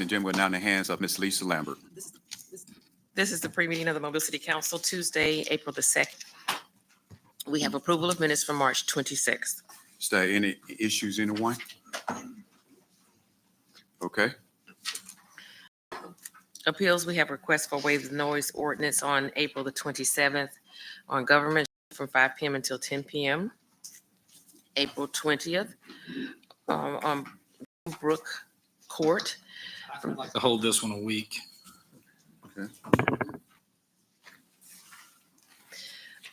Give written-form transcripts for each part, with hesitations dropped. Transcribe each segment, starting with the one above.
And Jim, we're now in the hands of Ms. Lisa Lambert. This is the pre-meeting of the Mobile City Council, Tuesday, April the 2nd. We have approval of minutes from March 26th. Is there any issues, anyone? Okay, Appeals, we have requests for waive the noise ordinance on April the 27th on government from 5 p.m. until 10 p.m. April 20th on Brook Court. I'd like to hold this one a week. okay.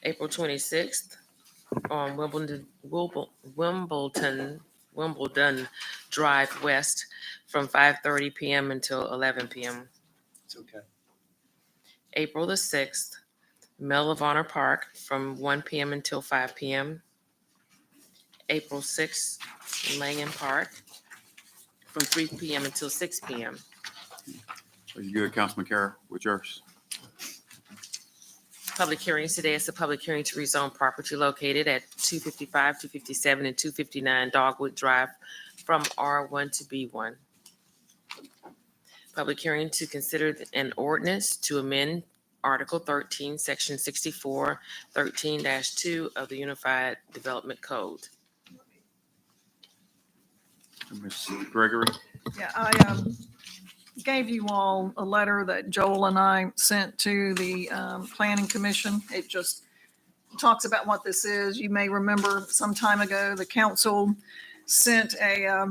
April 26th on Wimbledon Drive West from 5:30 p.m. until 11 p.m. It's okay. April the 6th, Medal of Honor Park from 1 p.m. until 5 p.m. April 6th, Langen Park from 3 p.m. until 6 p.m. Are you good, Councilman Carroll, with yours? Public hearings today is the public hearing to rezone property located at 255, 257, and 259 Dogwood Drive from R1 to B1. Public hearing to consider an ordinance to amend Article 13, Section 64, 13-2 of the Unified Development Code. Ms. Gregory? Yeah, I gave you all a letter that Joel and I sent to the Planning Commission. It just talks about what this is. You may remember some time ago, the council sent a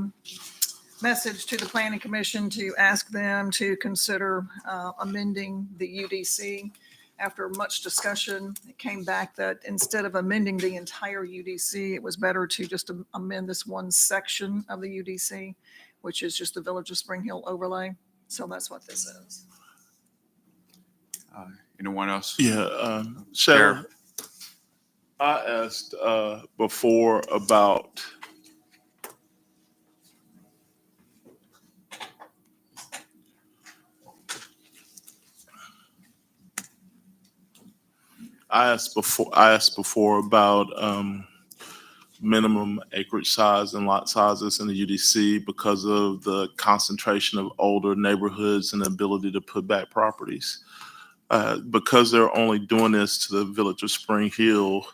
message to the Planning Commission to ask them to consider amending the UDC. After much discussion, it came back that instead of amending the entire UDC, it was better to just amend this one section of the UDC, which is just the Village of Spring Hill overlay. So that's what this is. Anyone else? Yeah, Sharon, I asked before about about minimum acreage size and lot sizes in the UDC because of the concentration of older neighborhoods and the ability to put back properties. Because they're only doing this to the Village of Spring Hill,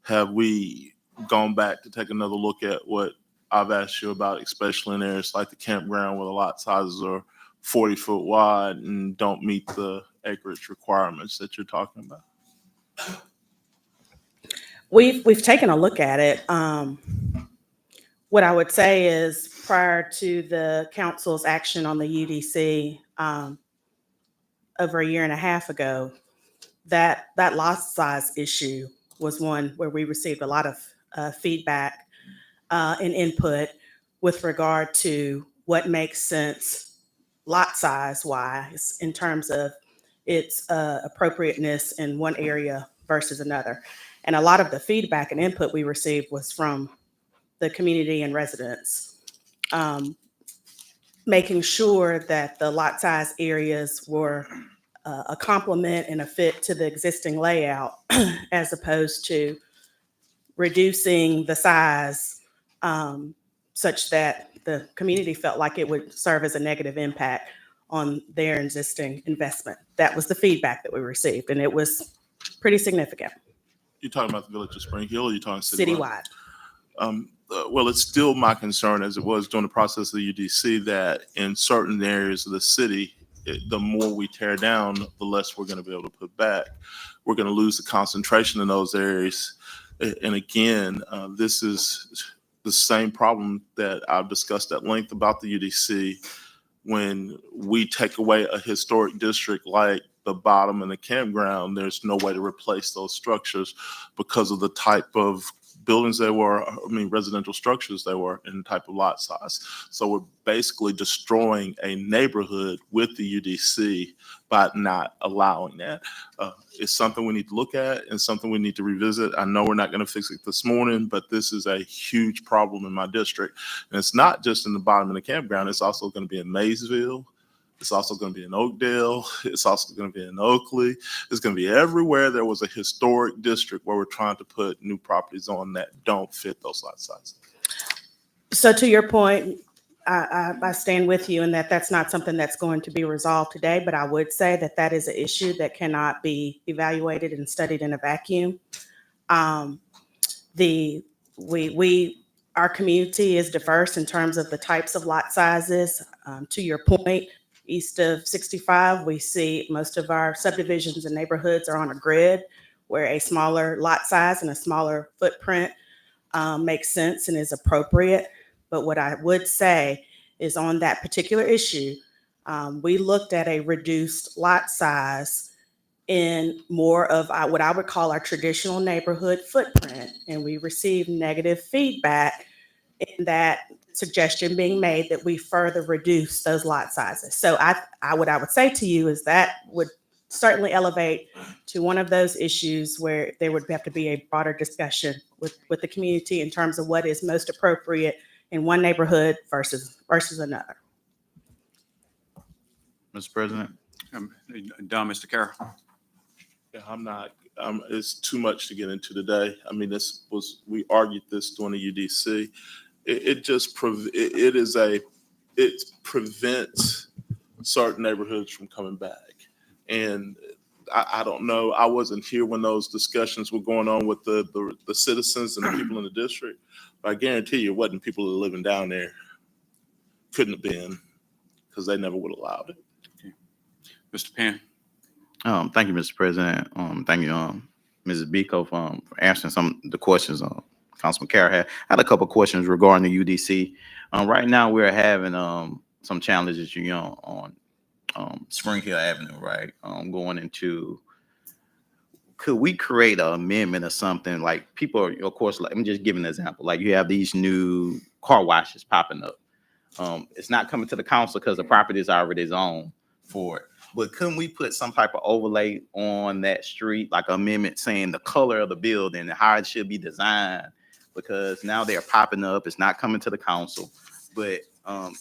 have we gone back to take another look at what I've asked you about, especially in areas like the campground where the lot sizes are 40 foot wide and don't meet the acreage requirements that you're talking about? We've taken a look at it. What I would say is prior to the council's action on the UDC over a year and a half ago, that lot size issue was one where we received a lot of feedback and input with regard to what makes sense lot size wise in terms of its appropriateness in one area versus another. And a lot of the feedback and input we received was from the community and residents, making sure that the lot size areas were a complement and a fit to the existing layout, as opposed to reducing the size such that the community felt like it would serve as a negative impact on their existing investment. That was the feedback that we received, and it was pretty significant. You're talking about the Village of Spring Hill, or you're talking citywide? Citywide. Well, it's still my concern, as it was during the process of the UDC, that in certain areas of the city, the more we tear down, the less we're going to be able to put back. We're going to lose the concentration in those areas. And again, this is the same problem that I've discussed at length about the UDC. When we take away a historic district like the bottom and the campground, there's no way to replace those structures because of the type of buildings they were, residential structures they were, and type of lot size. So we're basically destroying a neighborhood with the UDC by not allowing that. It's something we need to look at and something we need to revisit. I know we're not going to fix it this morning, but this is a huge problem in my district. And it's not just in the bottom of the campground. It's also going to be in Maysville. It's also going to be in Oakdale. It's also going to be in Oakley. It's going to be everywhere there was a historic district where we're trying to put new properties on that don't fit those lot sizes. So to your point, I stand with you in that that's not something that's going to be resolved today, but I would say that that is an issue that cannot be evaluated and studied in a vacuum. Our community is diverse in terms of the types of lot sizes. To your point, east of 65, we see most of our subdivisions and neighborhoods are on a grid where a smaller lot size and a smaller footprint makes sense and is appropriate. But what I would say is on that particular issue, we looked at a reduced lot size in more of what I would call our traditional neighborhood footprint. And we received negative feedback in that suggestion being made that we further reduce those lot sizes. So what I would say to you is that would certainly elevate to one of those issues where there would have to be a broader discussion with the community in terms of what is most appropriate in one neighborhood versus another. Mr. President? Done, Mr. Carroll? Yeah, I'm not, it's too much to get into today. I mean, we argued this during the UDC. It prevents certain neighborhoods from coming back. And I don't know, I wasn't here when those discussions were going on with the citizens and the people in the district. But I guarantee you, it wasn't people that are living down there. Couldn't have been, because they never would have allowed it. Mr. Penn? Thank you, Mr. President. Thank you, Mrs. Biko, for answering some of the questions Councilman Carroll had. I had a couple of questions regarding the UDC. Right now, we're having some challenges, on Spring Hill Avenue, right? Going into, could we create an amendment or something? Like people are, of course, like, I'm just giving an example. Like you have these new car washes popping up. It's not coming to the council because the property is already zoned for it. But couldn't we put some type of overlay on that street, like amendment saying the color of the building and how it should be designed? Because now they're popping up. It's not coming to the council. But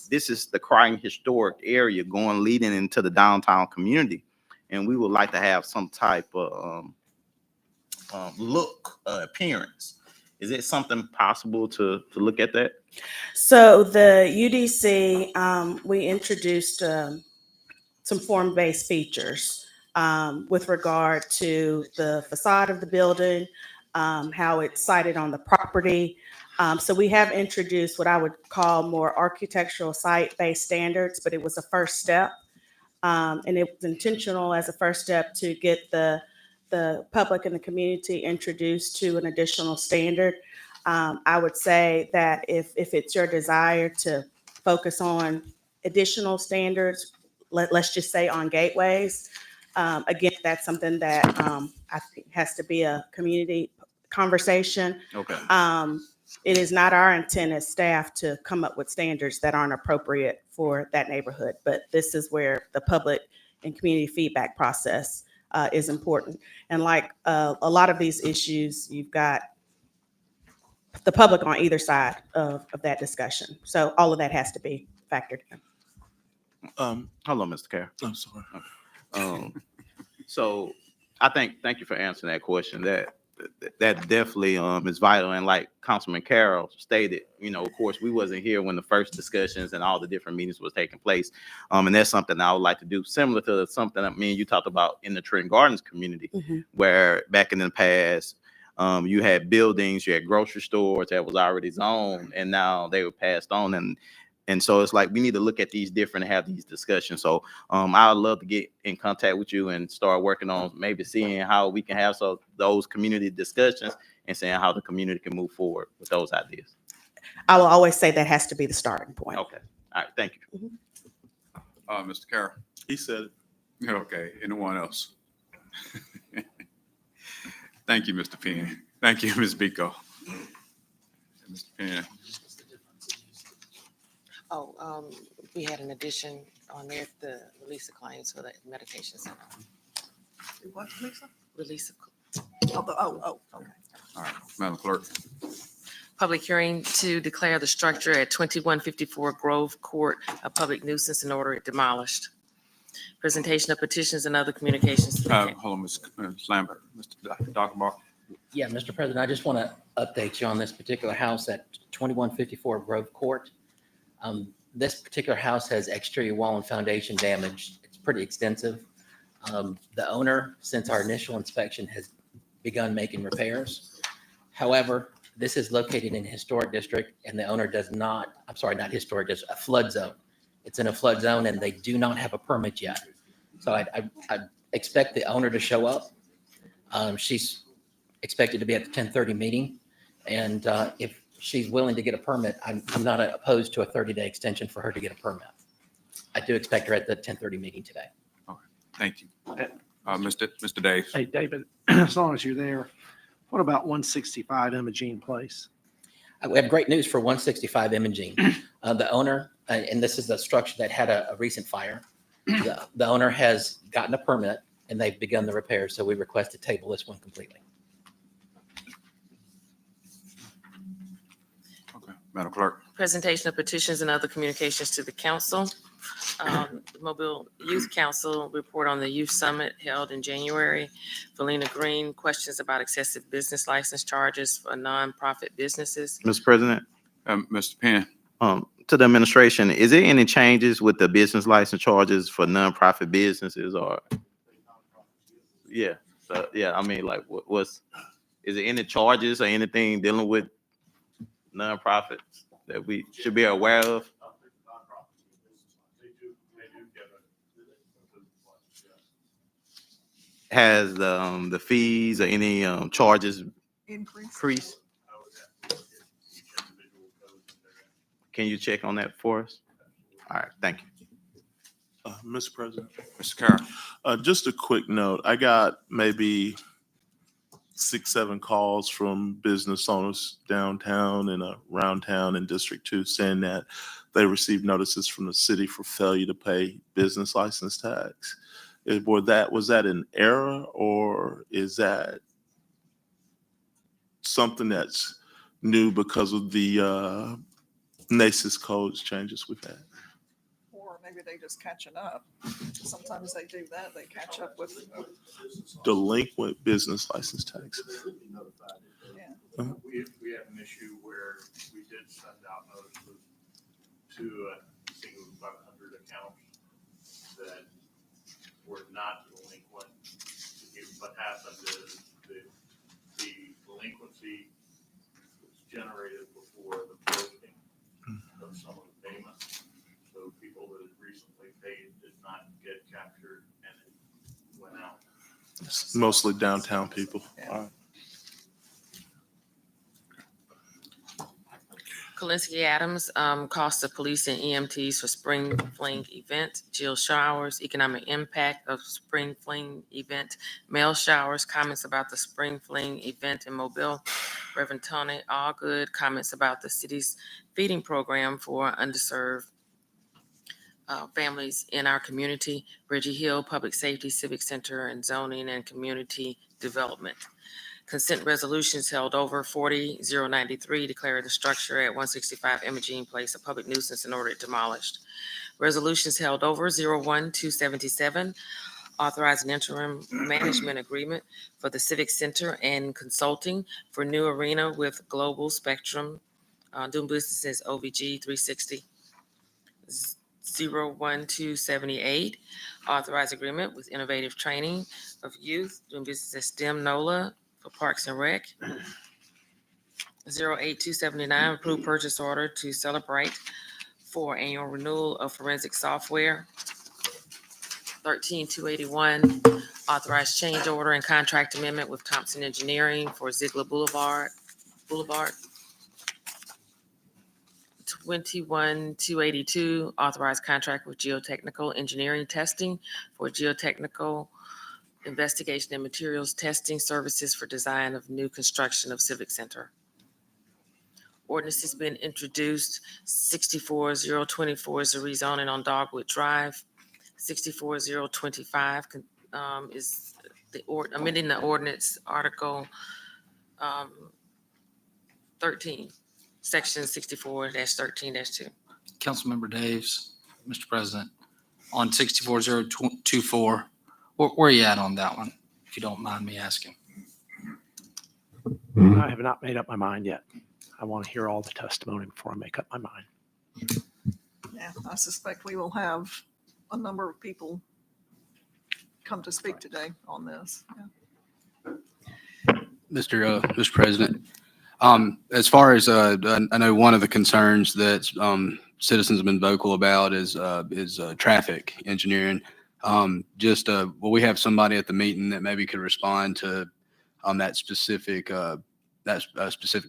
this is the Croydon historic area leading into the downtown community. And we would like to have some type of appearance. Is it something possible to look at that? So the UDC, we introduced some form-based features with regard to the facade of the building, how it's sited on the property. So we have introduced what I would call more architectural site-based standards, but it was a first step. And it was intentional as a first step to get the public and the community introduced to an additional standard. I would say that if it's your desire to focus on additional standards, let's just say on gateways, again, that's something that I think has to be a community conversation. Okay. It is not our intent as staff to come up with standards that aren't appropriate for that neighborhood, but this is where the public and community feedback process is important. And like a lot of these issues, you've got the public on either side of that discussion. So all of that has to be factored in. Hello, Mr. Carroll. I'm sorry. So thank you for answering that question. That definitely is vital. And like Councilman Carroll stated, of course, we wasn't here when the first discussions and all the different meetings was taking place. And that's something I would like to do, similar to something that me and you talked about in the Trenton Gardens community, where back in the past, you had buildings, you had grocery stores that was already zoned, and now they were passed on. And so it's like we need to look at these different and have these discussions. So I would love to get in contact with you and start working on maybe seeing how we can have those community discussions and seeing how the community can move forward with those ideas. I will always say that has to be the starting point. Okay. All right. Thank you. Mr. Carroll? He said it. Okay, anyone else? Thank you, Mr. Penn. Thank you, Ms. Biko. Mr. Penn? We had an addition on there, the release of claims for the medication center. What, Lisa? Release of Okay. All right, Madam Clerk. public hearing to declare the structure at 2154 Grove Court a public nuisance and order it demolished. Presentation of petitions and other communications. Hold on, Ms. Lambert. Mr. Dockenbach. Yeah, Mr. President, I just want to update you on this particular house at 2154 Grove Court. This particular house has exterior wall and foundation damage. It's pretty extensive. The owner, since our initial inspection, has begun making repairs. However, this is located in a historic district and the owner does not, I'm sorry, not historic, just a flood zone. It's in a flood zone and they do not have a permit yet. So I expect the owner to show up. She's expected to be at the 10:30 meeting. And if she's willing to get a permit, I'm not opposed to a 30-day extension for her to get a permit. I do expect her at the 10:30 meeting today. Thank you. Mr. Daves. Hey, David, as long as you're there, what about 165 Imogene Place? We have great news for 165 Imogene. The owner, and this is the structure that had a recent fire. The owner has gotten a permit and they've begun the repairs. So we request to table this one completely. Okay, Madam Clerk. Presentation of petitions and other communications to the council. Mobile Youth Council report on the Youth Summit held in January. Valina Green, questions about excessive business license charges for nonprofit businesses. Mr. President, Mr. Penn. to the administration, is there any changes with the business license charges for nonprofit businesses or? Yeah, so, yeah, I mean, like, is there any charges or anything dealing with nonprofits that we should be aware of? Has the fees or any charges Increase. increased? Can you check on that for us? All right, thank you. Mr. President, Mr. Carroll. just a quick note. I got maybe 6-7 calls from business owners downtown and around town in District 2 saying that they received notices from the city for failure to pay business license tax. Was that an error or is that something that's new because of the NACIS codes changes we've had? Or maybe they just catching up. Sometimes they do that. They catch up with, Delinquent business license taxes. yeah. We have an issue where we did send out notices to a single 500 accounts that were not delinquent. What happened is the delinquency was generated before the posting of some of the payments. So people that had recently paid did not get captured and it went out. It's mostly downtown people. All right. Kalinsky Adams, cost of police and EMTs for Spring Fling event. Jill Showers, economic impact of Spring Fling event. Mel Showers, comments about the Spring Fling event in Mobile. Reverend Tony Allgood, comments about the city's feeding program for underserved families in our community. Reggie Hill, public safety, civic center, and zoning and community development. Consent resolutions held over 40-093, declare the structure at 165 Imogene Place a public nuisance and order it demolished. Resolutions held over 01-277, authorize an interim management agreement for the Civic Center and consulting for new arena with Global Spectrum, doing business as OVG 360. 01278, authorize agreement with Innovative Training of Youth, doing business as STEM NOLA for Parks and Rec. 08279, approved purchase order to Celebrate for annual renewal of forensic software. 13281, authorized change order and contract amendment with Thompson Engineering for Ziegler Boulevard. 21282, authorized contract with Geotechnical Engineering Testing for geotechnical investigation and materials testing services for design of new construction of Civic Center. Ordinance has been introduced. 64024 is the rezoning on Dogwood Drive. 64025 is the amending the ordinance article 13, section 64-13-2. Councilmember Daves, Mr. President, on 64024, where are you at on that one, if you don't mind me asking? I have not made up my mind yet. I want to hear all the testimony before I make up my mind. Yeah, I suspect we will have a number of people come to speak today on this. Yeah. Mr. President, as far as, I know one of the concerns that, citizens have been vocal about is traffic engineering. Will we have somebody at the meeting that maybe could respond to, that specific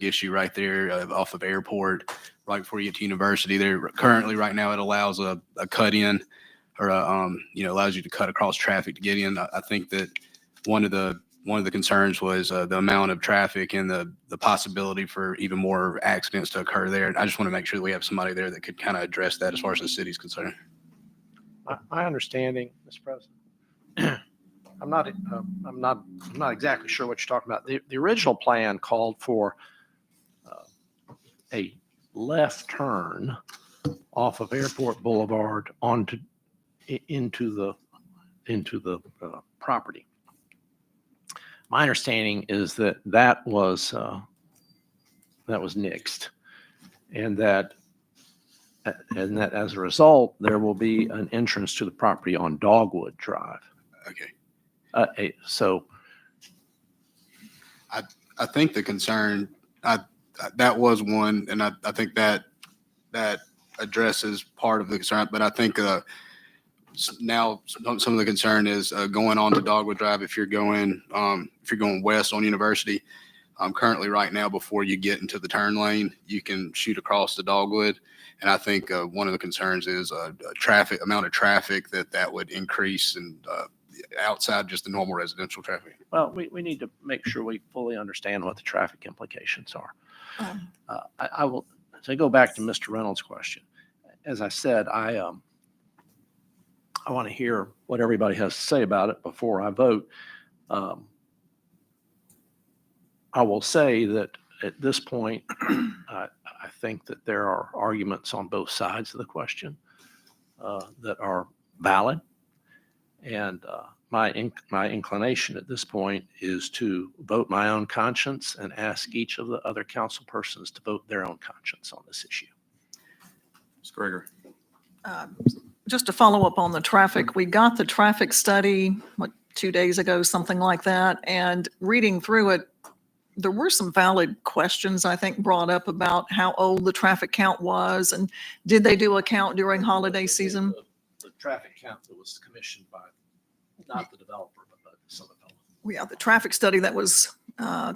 issue right there off of Airport, right before you get to University there. Currently, right now, it allows a cut in or allows you to cut across traffic to get in. I think that one of the concerns was the amount of traffic and the possibility for even more accidents to occur there. And I just want to make sure that we have somebody there that could kind of address that as far as the city's concerned. My understanding, Mr. President, I'm not exactly sure what you're talking about. The original plan called for a left turn off of Airport Boulevard into the property. My understanding is that was nixed, and that as a result, there will be an entrance to the property on Dogwood Drive. Okay. So I think the concern, that was one, and I think that addresses part of the concern, but I think now some of the concern is going on to Dogwood Drive if you're going west on University. Currently, right now, before you get into the turn lane, you can shoot across the Dogwood, and I think one of the concerns is amount of traffic that would increase and outside just the normal residential traffic. well, we need to make sure we fully understand what the traffic implications are. I will, to go back to Mr. Reynolds' question, as I said, I want to hear what everybody has to say about it before I vote. I will say that at this point, I think that there are arguments on both sides of the question that are valid. And my inclination at this point is to vote my own conscience and ask each of the other council persons to vote their own conscience on this issue. Ms. Gregory. Just to follow up on the traffic, we got the traffic study, 2 days ago, something like that. And reading through it, there were some valid questions, I think, brought up about how old the traffic count was and did they do a count during holiday season? The traffic count that was commissioned by, not the developer, but some developer. Yeah, the traffic study that was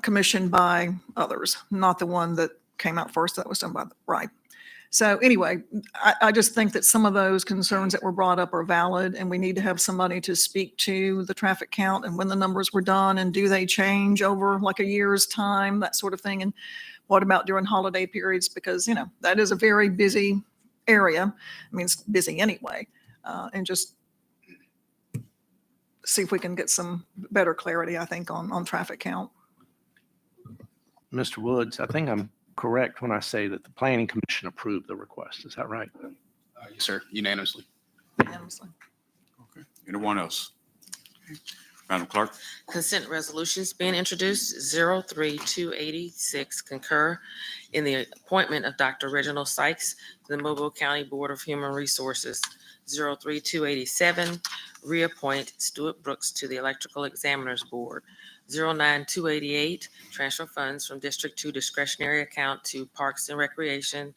commissioned by others, not the one that came out first, that was done by the, right. So anyway, I just think that some of those concerns that were brought up are valid, and we need to have somebody to speak to the traffic count and when the numbers were done, and do they change over like a year's time, that sort of thing. And what about during holiday periods? Because, that is a very busy area. I mean, it's busy anyway. And just see if we can get some better clarity, I think, on traffic count. Mr. Woods, I think I'm correct when I say that the Planning Commission approved the request. Is that right? Yes, sir, unanimously. Unanimously. Okay. Anyone else? Okay. Madam Clerk. Consent resolutions being introduced, 03286, concur in the appointment of Dr. Reginald Sykes to the Mobile County Board of Human Resources. 03287, reappoint Stuart Brooks to the Electrical Examiners Board. 09288, transfer funds from District 2 discretionary account to Parks and Recreation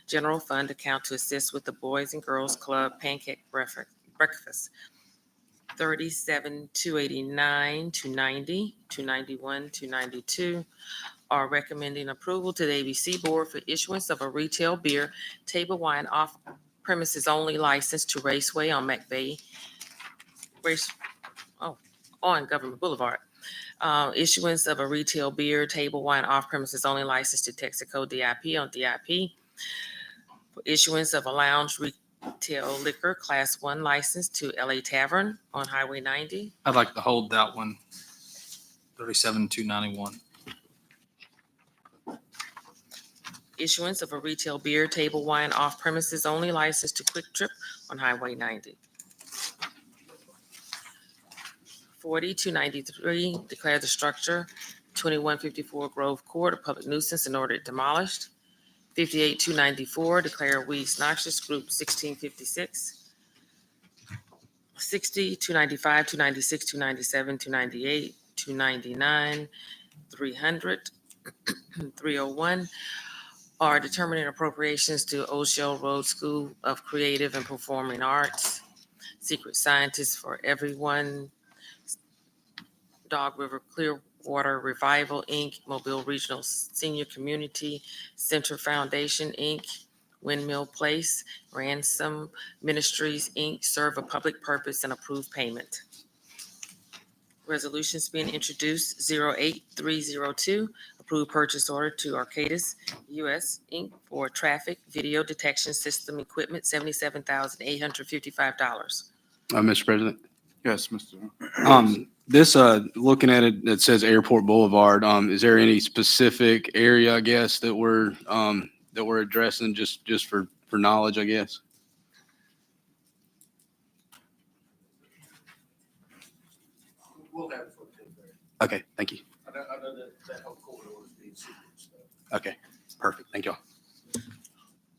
General Fund account to assist with the Boys and Girls Club Pancake Breakfast. 37289, 290, 291, 292 are recommending approval to the ABC Board for issuance of a retail beer, table wine off premises only license to Raceway on on Government Boulevard. Issuance of a retail beer, table wine off premises only license to Texaco DIP on DIP. Issuance of a lounge retail liquor class 1 license to LA Tavern on Highway 90. I'd like to hold that one, 37,291. Issuance of a retail beer, table wine off premises only license to Quick Trip on Highway 90. 4293, declare the structure 2154 Grove Court a public nuisance and order it demolished. 58,294, declare weeds noxious, group 1656. 60, 295, 296, 297, 298, 299, 300, 301 are determining appropriations to Old Shell Road School of Creative and Performing Arts, Secret Scientists for Everyone, Dog River Clearwater Revival, Inc., Mobile Regional Senior Community Center Foundation, Inc., Windmill Place, Ransom Ministries, Inc., serve a public purpose and approve payment. Resolutions being introduced, 08302, approve purchase order to Arcadis US, Inc. for traffic video detection system equipment, $77,855. Mr. President. Yes, Mr. This, looking at it, it says Airport Boulevard. Is there any specific area, I guess, that we're addressing just for knowledge, I guess? We'll have it for 10:30. Okay, thank you. I know that whole corridor is being secret, so. Okay, perfect. Thank you all.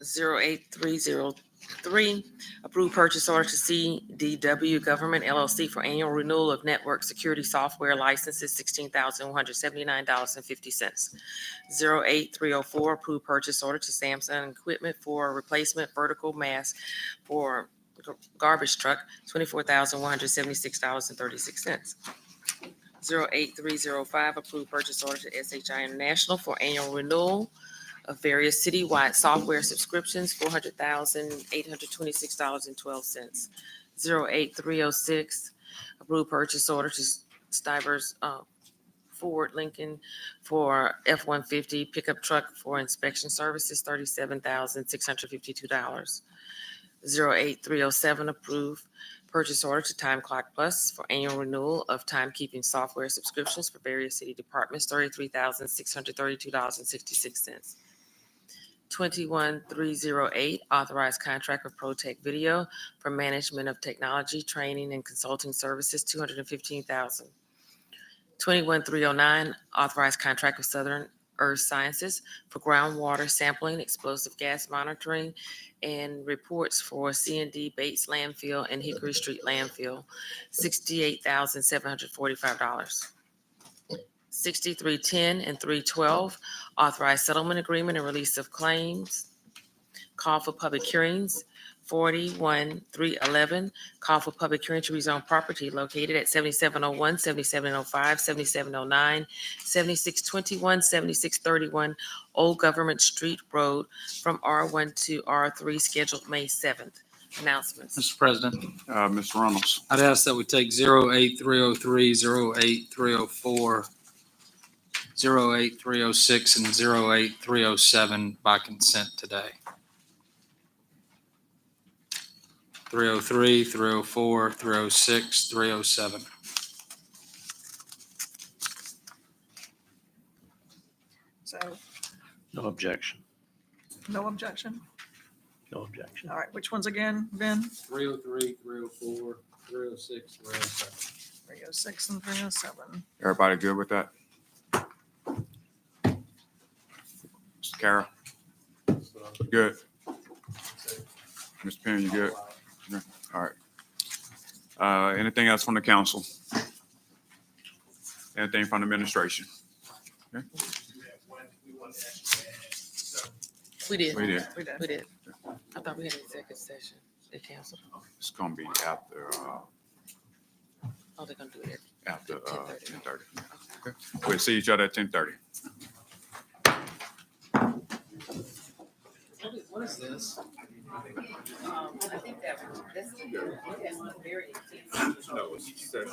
08303, approve purchase order to CDW Government LLC for annual renewal of network security software licenses, $16,179.50. 08304, approve purchase order to Samsung Equipment for replacement vertical mass for garbage truck, $24,176.36. 08305, approve purchase order to SHI International for annual renewal of various citywide software subscriptions, $400,826.12. 08306, approve purchase order to Stivers Ford Lincoln for F-150 pickup truck for inspection services, $37,652. 08307, approve purchase order to Time Clock Plus for annual renewal of timekeeping software subscriptions for various city departments, $33,632.66. 21308, authorized contract with ProTech Video for management of technology, training, and consulting services, $215,000. 21309, authorized contract with Southern Earth Sciences for groundwater sampling, explosive gas monitoring, and reports for C&D Bates Landfill and Hickory Street Landfill, $68,745. 6310 and 312, authorized settlement agreement and release of claims. Call for public hearings. 41311, call for public hearing to rezone property located at 7701, 7705, 7709, 7621, 7631 Old Government Street Road from R1 to R3, scheduled May 7th. Announcements. Mr. President, Mr. Reynolds. I'd ask that we take 08303, 08304, 08306, and 08307 by consent today. 303, 304, 306, 307. So, No objection. no objection. No objection. All right, which ones again, Ben? 303, 304, 306, 307. 306 and 307. Everybody good with that? Mr. Carroll? You good? Mr. Penn, you good? Yeah. All right. Anything else from the council? Anything from the administration? We did. We did. We did. I thought we had an executive session. They canceled. It's gonna be after, Oh, they're gonna do it. after 10:30. 10:30. Okay. We'll see each other at 10:30. What is this? I think that's very intense. No, it's session.